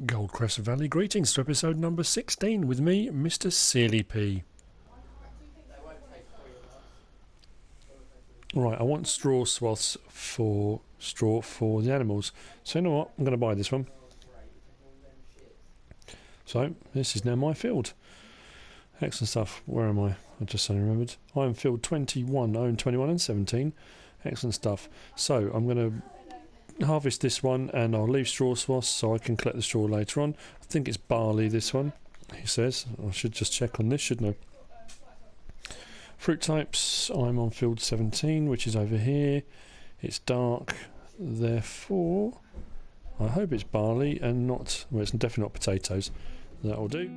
Goldcrest Valley greetings to episode number 16 with me, Mr. Sealy P. Right, I want straw swaths for straw for the animals. So you know what? I'm going to buy this one. So this is now my field. Excellent stuff. Where am I? I just suddenly remembered. I'm field 21. I own 21 and 17. Excellent stuff. So I'm going to harvest this one and I'll leave straw swaths so I can collect the straw later on. I think it's barley, this one, he says. I should just check on this, shouldn't I? Fruit types, I'm on field 17, which is over here. It's dark, therefore I hope it's barley and not, well, it's definitely not potatoes. That'll do.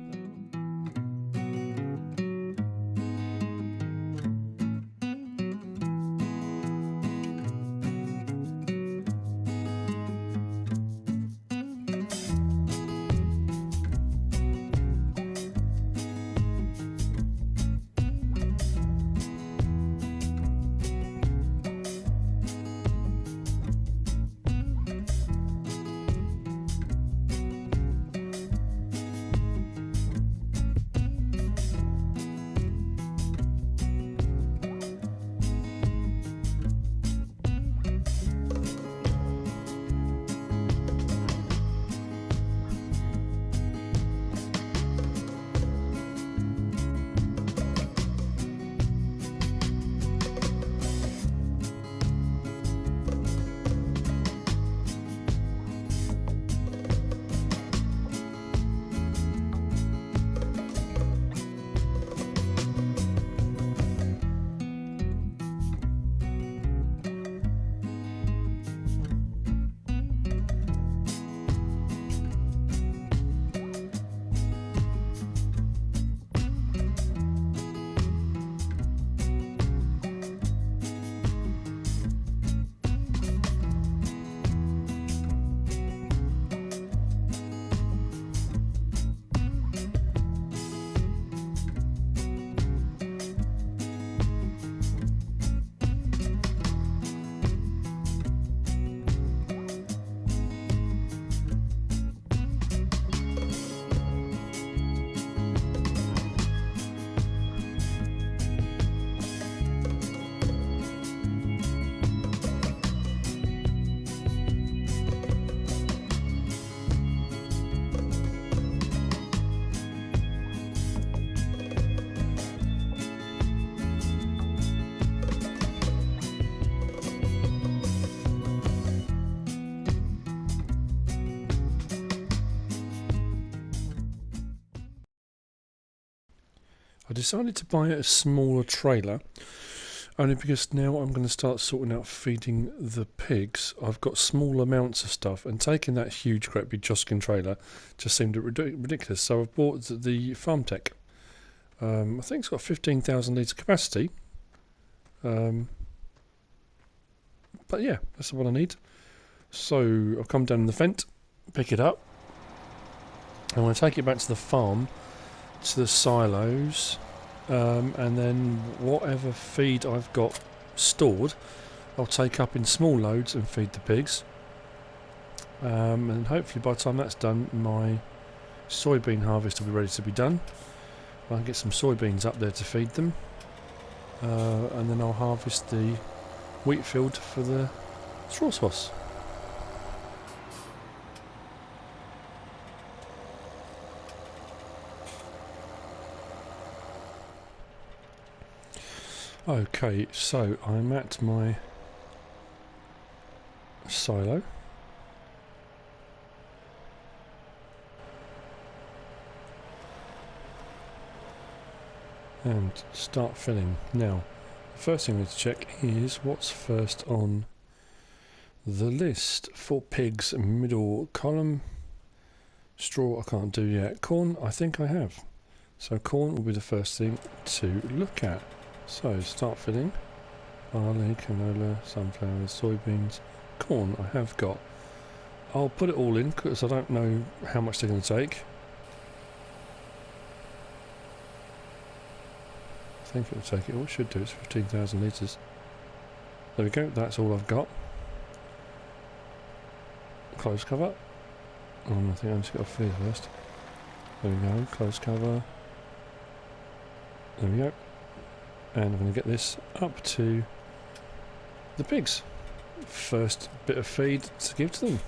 I decided to buy a smaller trailer only because now I'm going to start sorting out feeding the pigs. I've got small amounts of stuff and taking that huge great big Joskin trailer just seemed ridiculous, so I've bought the Farm Tech. I think it's got 15,000 litre capacity, but yeah, that's what I need. So I'll come down in the Fent, pick it up, I want to take it back to the farm, to the silos, and then whatever feed I've got stored I'll take up in small loads and feed the pigs, and hopefully by the time that's done my soybean harvest will be ready to be done. I can get some soybeans up there to feed them, and then I'll harvest the wheat field for the straw swaths. Okay, so I'm at my silo. And start filling. Now, the first thing we need to check is what's first on the list. For pigs, middle column. Straw I can't do yet. Corn I think I have. So corn will be the first thing to look at. So start filling. Barley, canola, sunflowers, soybeans, corn I have got. I'll put it all in because I don't know how much they're going to take. I think it will take it all. It should do. It's 15,000 litres. There we go. That's all I've got. Close cover. I think I just got to feed first. There we go, close cover. There we go. And I'm going to get this up to the pigs. First bit of feed to give to them.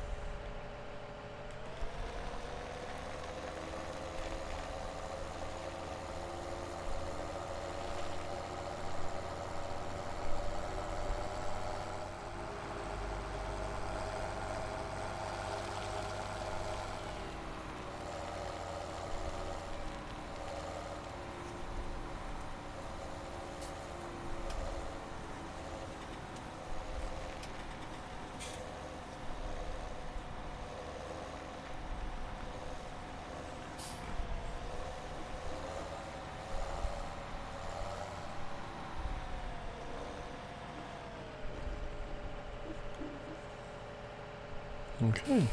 Okay.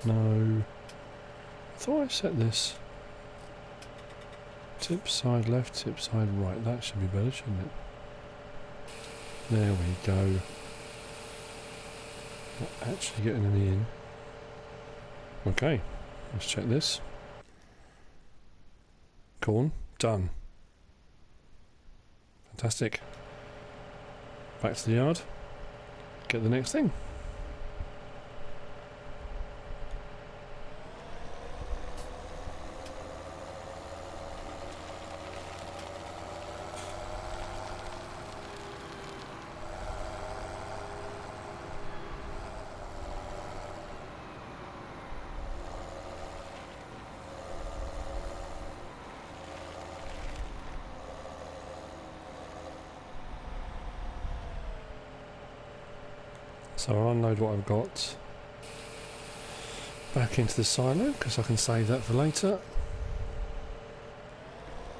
No. I thought I set this tip side left, tip side right. That should be better, shouldn't it? There we go. Not actually getting any in. Okay. Let's check this. Corn. Done. Fantastic. Back to the yard. Get the next thing. So I'll unload what I've got back into the silo because I can save that for later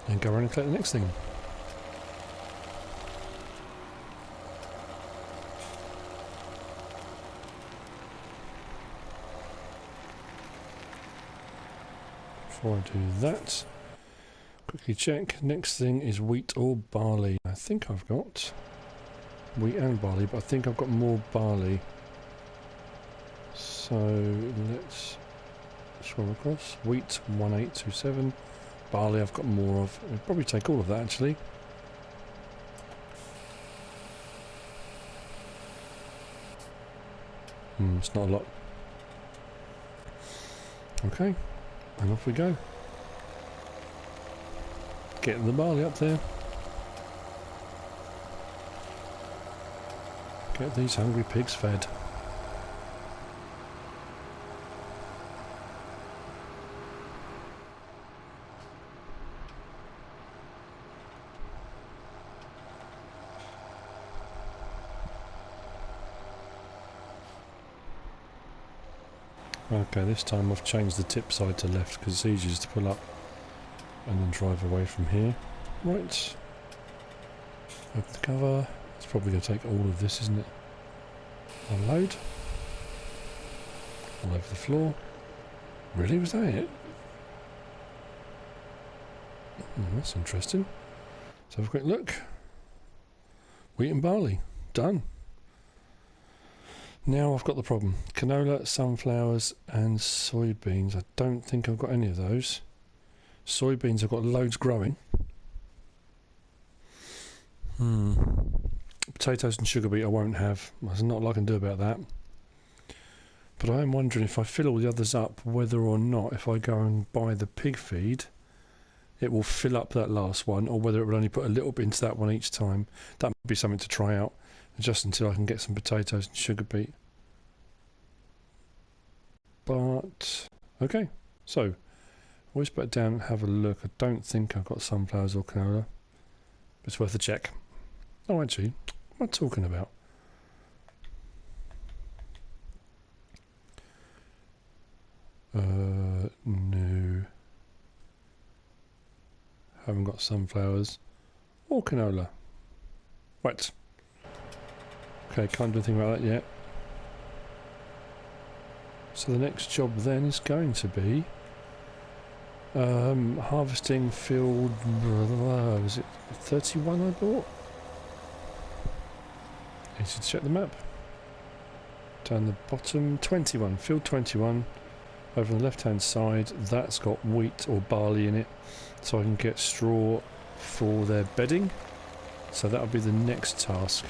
and go around and collect the next thing. Before I do that, quickly check. Next thing is wheat or barley. I think I've got wheat and barley, but I think I've got more barley. So let's scroll across. Wheat 1827. Barley I've got more of. I'll probably take all of that actually. It's not a lot. Okay, and off we go. Getting the barley up there. Get these hungry pigs fed. Okay, this time I've changed the tip side to left because it's easier to pull up and then drive away from here. Right. Open the cover. It's probably going to take all of this, isn't it? Unload. All over the floor. Really? Was that it? That's interesting. Let's have a quick look. Wheat and barley. Done. Now I've got the problem. Canola, sunflowers and soybeans. I don't think I've got any of those. Soybeans I've got loads growing. Potatoes and sugar beet I won't have. There's not a lot I can do about that. But I am wondering if I fill all the others up, whether or not if I go and buy the pig feed, it will fill up that last one, or whether it will only put a little bit into that one each time. That might be something to try out, just until I can get some potatoes and sugar beet. But, okay, so, always put it down and have a look. I don't think I've got sunflowers or canola. It's worth a check. Oh, actually, what am I talking about? No. Haven't got sunflowers or canola. Right. Okay, can't do anything about that yet. So the next job then is going to be harvesting field. Was it 31 I bought? Need to check the map. Down the bottom, 21. Field 21. Over on the left hand side, that's got wheat or barley in it, so I can get straw for their bedding. So that'll be the next task.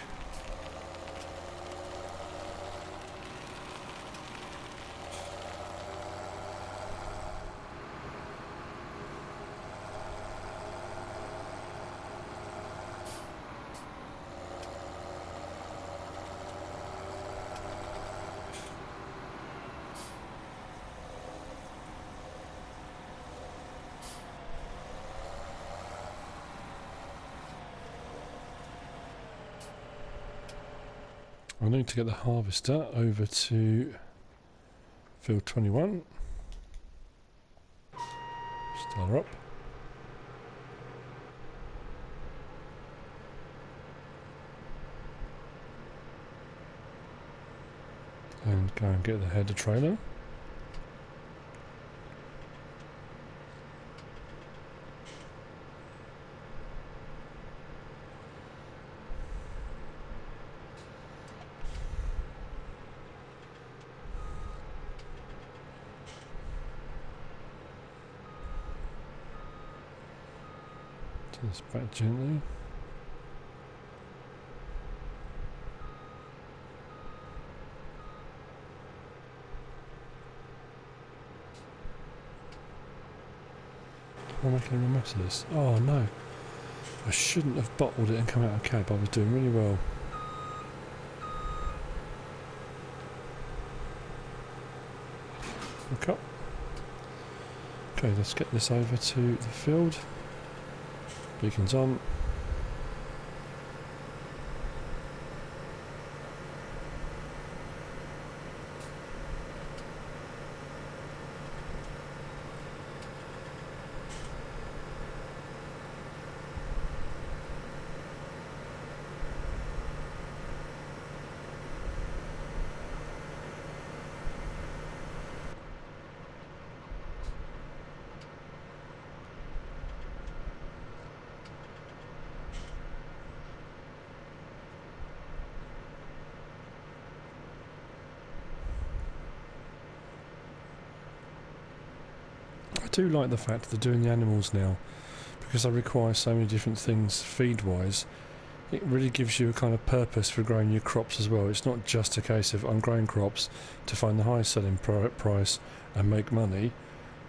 I need to get the harvester over to field 21. Start her up. And go and get the header trailer. This back gently. Am I making a mess of this? Oh no. I shouldn't have bottled it and come out of cab. I was doing really well. Okay. Okay, let's get this over to the field. Beacons on. I do like the fact that they're doing the animals now, because they require so many different things feed-wise. It really gives you a kind of purpose for growing your crops as well. It's not just a case of I'm growing crops to find the highest selling price and make money.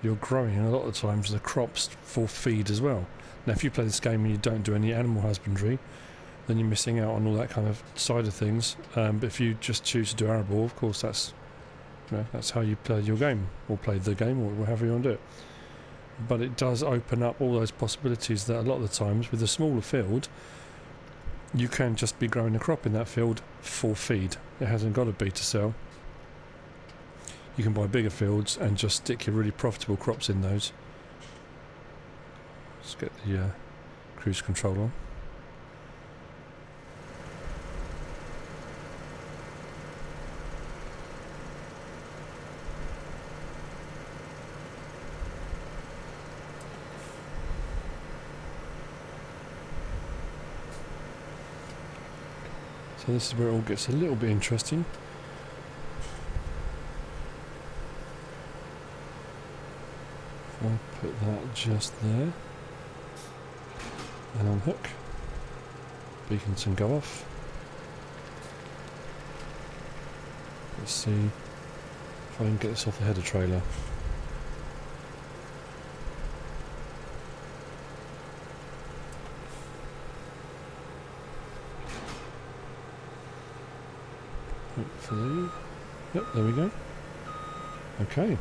You're growing a lot of times the crops for feed as well. Now if you play this game and you don't do any animal husbandry, then you're missing out on all that kind of side of things. But if you just choose to do arable, of course that's how you play your game, or play the game, or however you want to do it. But it does open up all those possibilities that a lot of the times with a smaller field you can just be growing a crop in that field for feed. It hasn't got to be to sell. You can buy bigger fields and just stick your really profitable crops in those. Let's get the cruise control on. So this is where it all gets a little bit interesting. If I put that just there and unhook, beacons can go off. Let's see if I can get this off the header trailer. Hopefully. Yep, there we go. Okay.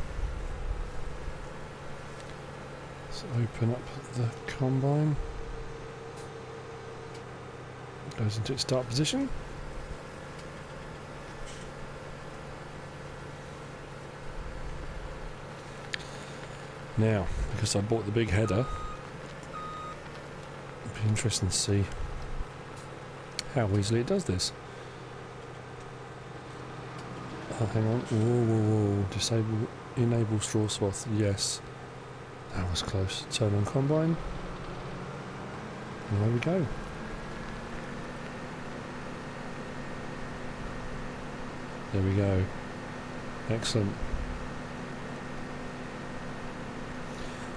Let's open up the combine. It goes into its start position. Now, because I bought the big header, it'll be interesting to see how easily it does this. Oh, hang on. Whoa. Disable, enable straw swath. Yes. That was close. Turn on combine. And there we go. There we go. Excellent.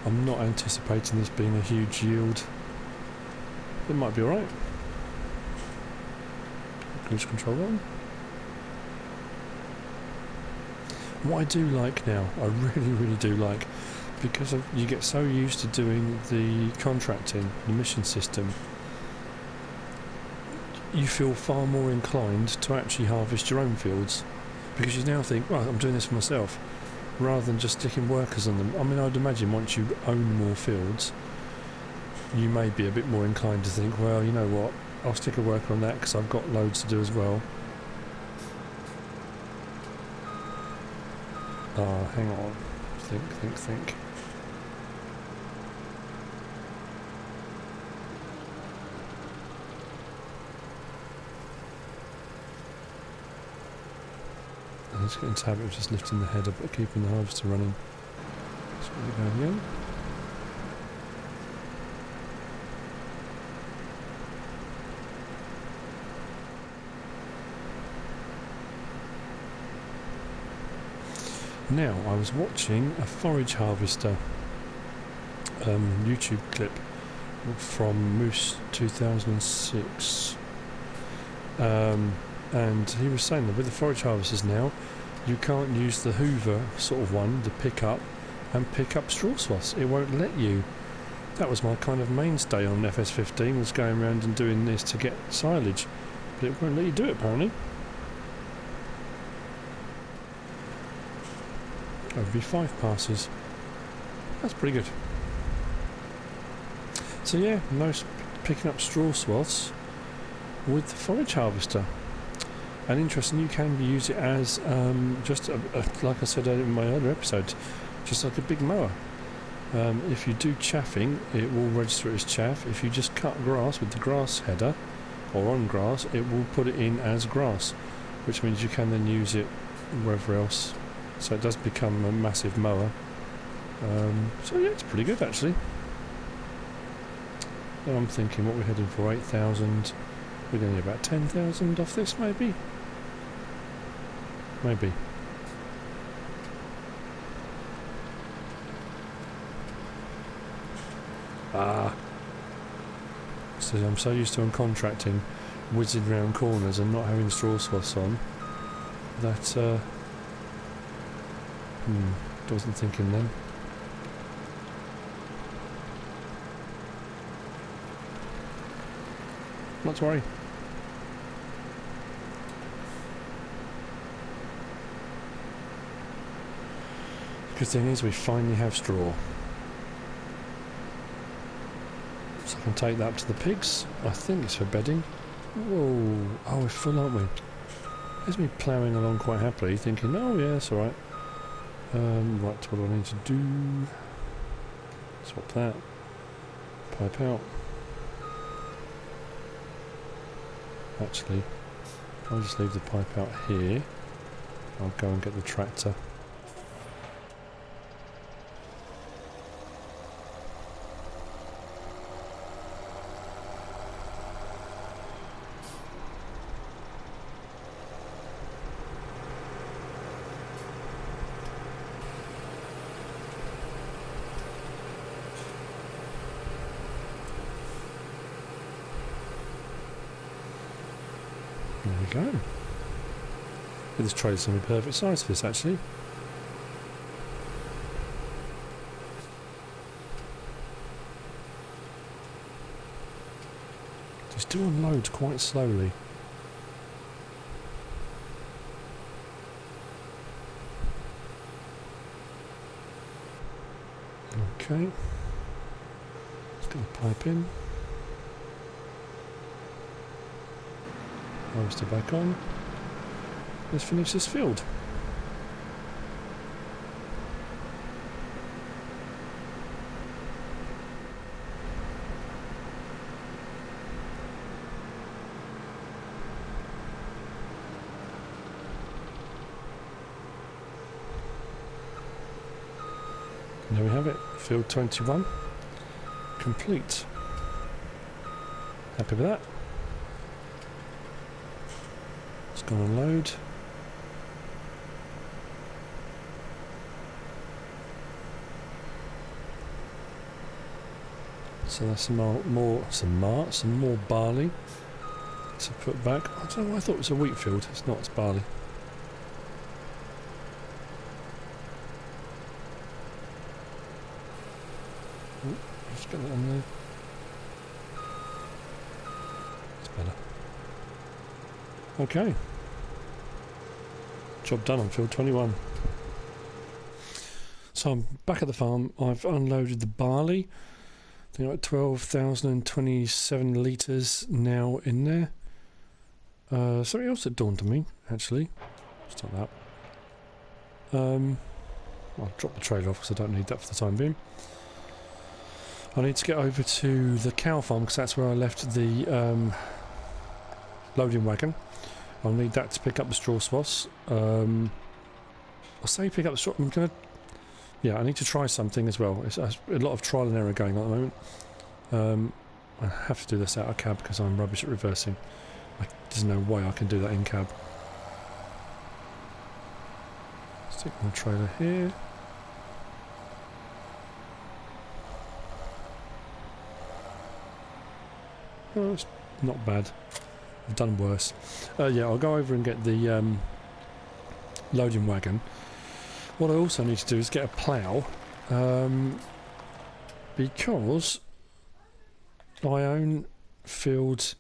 I'm not anticipating this being a huge yield. It might be alright. Cruise control on. What I do like now, I really do like, because you get so used to doing the contracting, the mission system, you feel far more inclined to actually harvest your own fields, because you now think, right, I'm doing this for myself, rather than just sticking workers on them. I mean, I'd imagine once you own more fields, you may be a bit more inclined to think, well, you know what, I'll stick a worker on that because I've got loads to do as well. Hang on. Think. I'm just getting to the habit of just lifting the header but keeping the harvester running. That's where we're going again. Now, I was watching a forage harvester YouTube clip from Moose 2006, and he was saying that with the forage harvesters now, you can't use the Hoover sort of one to pick up straw swaths. It won't let you. That was my kind of mainstay on FS15, was going around and doing this to get silage, but it won't let you do it apparently. That would be 5 passes. That's pretty good. So yeah, no picking up straw swaths with the forage harvester. And interesting, you can use it as just like I said in my earlier episode, just like a big mower. If you do chaffing, it will register it as chaff. If you just cut grass with the grass header or on grass, it will put it in as grass, which means you can then use it wherever else. So it does become a massive mower. So yeah, it's pretty good actually. And I'm thinking what we're heading for, 8,000. We're going to get about 10,000 off this maybe. Maybe. So I'm so used to on contracting, whizzing round corners and not having straw swaths on, that wasn't thinking then. Not to worry. Good thing is we finally have straw. So I can take that up to the pigs. I think it's for bedding. Whoa. Oh, we're full, aren't we? There's me ploughing along quite happily, thinking, oh yeah, that's alright. Right, what do I need to do? Swap that. Pipe out. Actually, if I just leave the pipe out here, I'll go and get the tractor. There we go. This trailer's going to be perfect size for this actually. Just do unload quite slowly. Okay. Let's get the pipe in. Harvester back on. Let's finish this field. And there we have it, field 21 complete. Happy with that. Let's go and load. So that's some more barley to put back. I don't know why I thought it was a wheat field. It's not, it's barley. Ooh, just get that on there. It's better. Okay. Job done on field 21. So I'm back at the farm. I've unloaded the barley. I think like 12,027 litres now in there. Something else that dawned on me, actually. Stop that. I'll drop the trailer off because I don't need that for the time being. I need to get over to the cow farm because that's where I left the loading wagon. I'll need that to pick up the straw swaths. I'll say pick up the straw. I need to try something as well. It's a lot of trial and error going on at the moment. I have to do this out of cab because I'm rubbish at reversing. There's no way I can do that in cab. Stick my trailer here. Oh, it's not bad. I've done worse. I'll go over and get the loading wagon. What I also need to do is get a plough, because I own field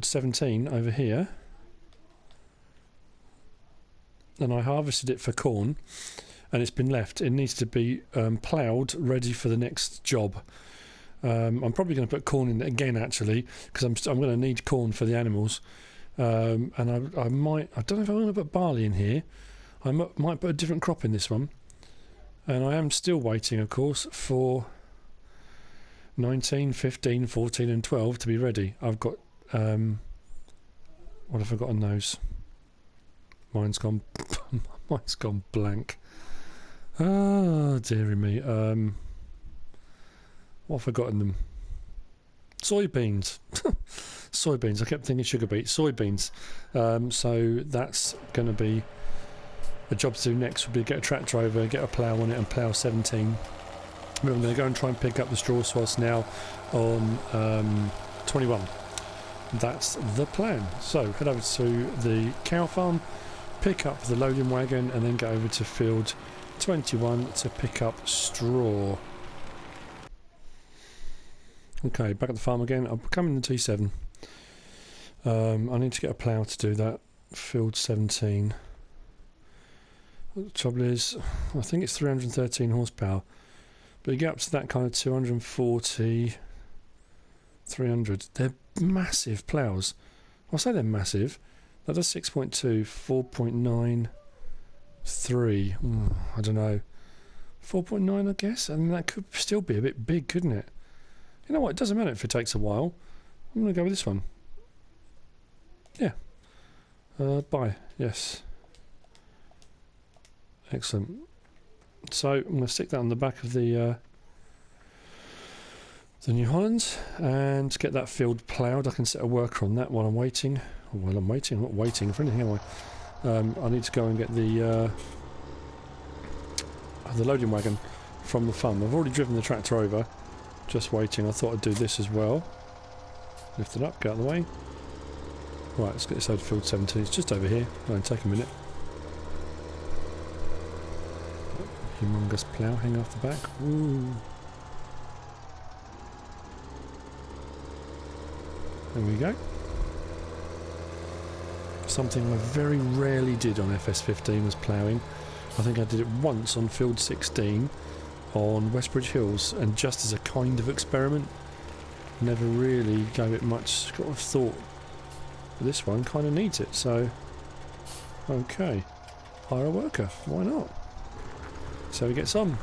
17 over here, and I harvested it for corn, and it's been left. It needs to be ploughed, ready for the next job. I'm probably going to put corn in it again, actually, because I'm going to need corn for the animals. And I don't know if I'm going to put barley in here. I might put a different crop in this one. And I am still waiting, of course, for 19, 15, 14 and 12 to be ready. I've got... what have I got on those? Mine's gone blank. Oh, dearie me. What have I got in them? Soybeans. Soybeans. I kept thinking sugar beets. Soybeans. So that's going to be a job to do next. Would be get a tractor over, get a plough on it, and plough 17. But I'm going to go and try and pick up the straw swaths now on 21. That's the plan. So head over to the cow farm, pick up the loading wagon, and then go over to field 21 to pick up straw. Okay, back at the farm again. I'm coming to T7. I need to get a plough to do that. Field 17. The trouble is, I think it's 313 horsepower. But you get up to that kind of 240, 300. They're massive ploughs. I'll say they're massive. That does 6.2, 4.9, 3. I don't know. 4.9, I guess. And that could still be a bit big, couldn't it? You know what? It doesn't matter if it takes a while. I'm going to go with this one. Yeah. Buy. Yes. Excellent. So I'm going to stick that on the back of the New Holland and get that field ploughed. I can set a worker on that while I'm waiting. While I'm waiting, I'm not waiting for anything, am I? I need to go and get the loading wagon from the farm. I've already driven the tractor over. Just waiting. I thought I'd do this as well. Lift it up, get out of the way. Right, let's get this over field 17. It's just over here. It'll only take a minute. Humongous plough hanging off the back. Ooh. There we go. Something I very rarely did on FS15 was ploughing. I think I did it once on field 16 on Westbridge Hills, and just as a kind of experiment. Never really gave it much sort of thought. But this one kind of needs it, so okay. Hire a worker, why not? So we get some.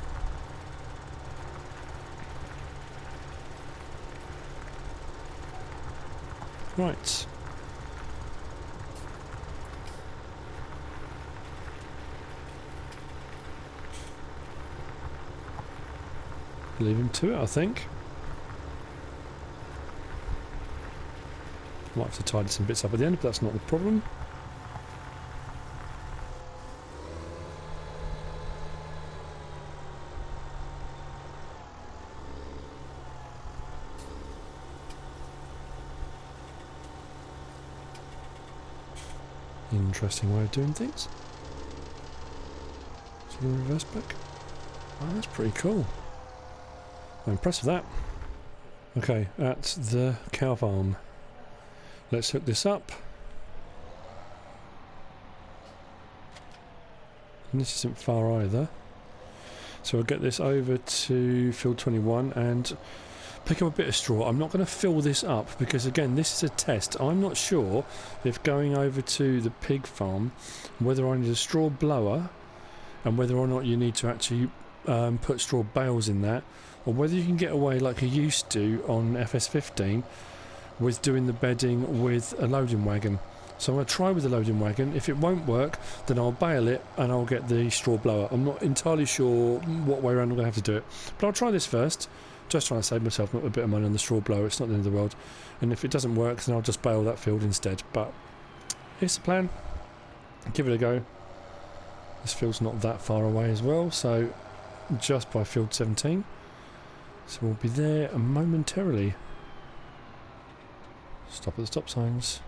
Right. Leave him to it, I think. Might have to tidy some bits up at the end, but that's not the problem. Interesting way of doing things. So you can reverse back. Oh, that's pretty cool. I'm impressed with that. Okay, at the cow farm. Let's hook this up. And this isn't far either. So I'll get this over to field 21 and pick up a bit of straw. I'm not going to fill this up because, again, this is a test. I'm not sure if going over to the pig farm, whether I need a straw blower and whether or not you need to actually put straw bales in that, or whether you can get away like you used to on FS15 with doing the bedding with a loading wagon. So I'm going to try with the loading wagon. If it won't work, then I'll bale it and I'll get the straw blower. I'm not entirely sure what way around I'm going to have to do it, but I'll try this first. Just trying to save myself a bit of money on the straw blower. It's not the end of the world. And if it doesn't work, then I'll just bale that field instead. But here's the plan. Give it a go. This field's not that far away as well, so just by field 17. So we'll be there momentarily. Stop at the stop signs.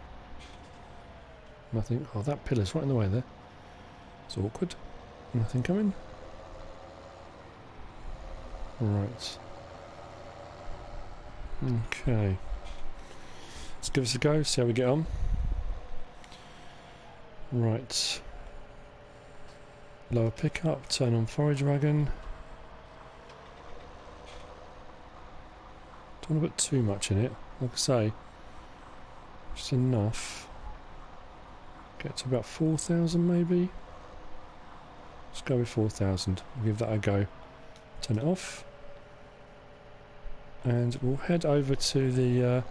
Nothing. Oh, that pillar's right in the way there. It's awkward. Nothing coming. Right. Okay. Let's give this a go, see how we get on. Right. Lower pickup, turn on forage wagon. Don't want to put too much in it, like I say. Just enough. Get to about 4,000 maybe. Let's go with 4,000. We'll give that a go. Turn it off. And we'll head over to the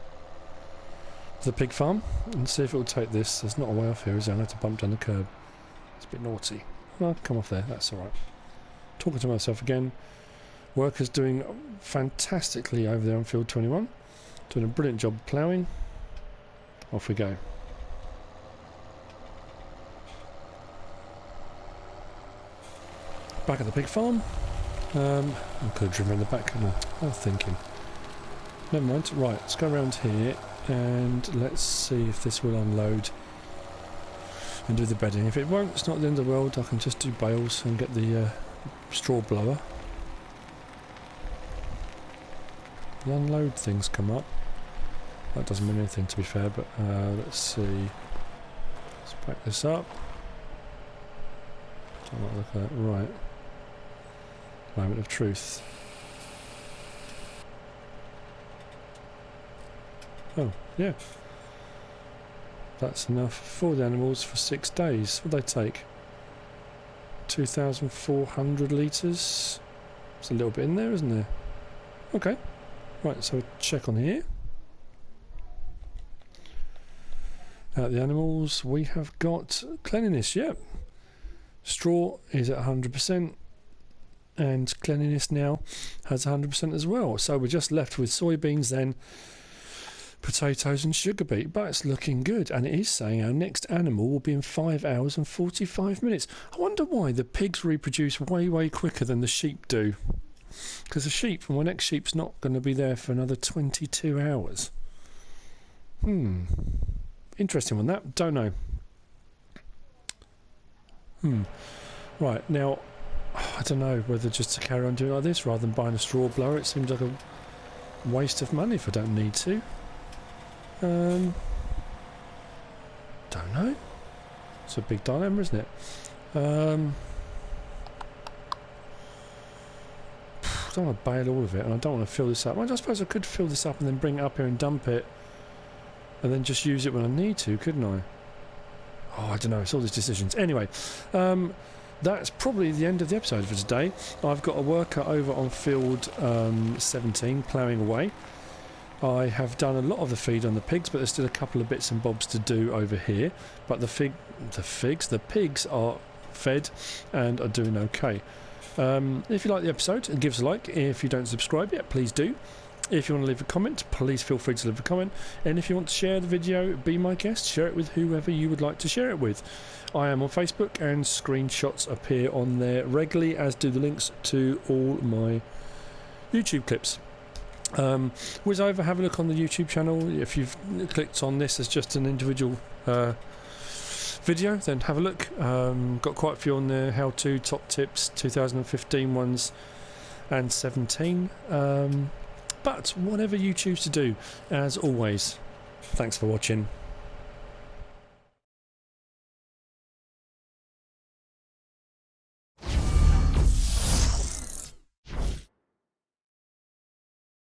pig farm and see if it will take this. There's not a way off here, is there? I'm going to have to bump down the curb. It's a bit naughty. Well, come off there, that's alright. Talking to myself again. Workers doing fantastically over there on field 21. Doing a brilliant job of ploughing. Off we go. Back at the pig farm. I could have driven around the back, couldn't I? I was thinking. Never mind. Right, let's go around here and let's see if this will unload and do the bedding. If it won't, it's not the end of the world. I can just do bales and get the straw blower. The unload things come up. That doesn't mean anything, to be fair, but let's see. Let's back this up. Don't like look at that. Right. Moment of truth. Oh, yeah. That's enough for the animals for 6 days. What do they take? 2,400 litres. There's a little bit in there, isn't there? Okay. Right, so check on here. The animals, we have got cleanliness, yep. Straw is at 100%. And cleanliness now has 100% as well. So we're just left with soybeans then, potatoes and sugar beet. But it's looking good. And it is saying our next animal will be in 5 hours and 45 minutes. I wonder why the pigs reproduce way, way quicker than the sheep do. Because the sheep, my next sheep's not going to be there for another 22 hours. Interesting one that. Don't know. Right, now, I don't know whether just to carry on doing like this rather than buying a straw blower. It seems like a waste of money if I don't need to. Don't know. It's a big dilemma, isn't it? I don't want to bale all of it, and I don't want to fill this up. Well, I suppose I could fill this up and then bring it up here and dump it, and then just use it when I need to, couldn't I? Oh, I don't know. It's all these decisions. Anyway, that's probably the end of the episode for today. I've got a worker over on field 17 ploughing away. I have done a lot of the feed on the pigs, but there's still a couple of bits and bobs to do over here. But the pigs are fed and are doing okay. If you like the episode, give us a like. If you don't subscribe yet, please do. If you want to leave a comment, please feel free to leave a comment. And if you want to share the video, be my guest, share it with whoever you would like to share it with. I am on Facebook and screenshots appear on there regularly, as do the links to all my YouTube clips. Whiz over, have a look on the YouTube channel. If you've clicked on this as just an individual video, then have a look. Got quite a few on there, how to, top tips, 2015 ones and 17. But whatever you choose to do, as always, thanks for watching.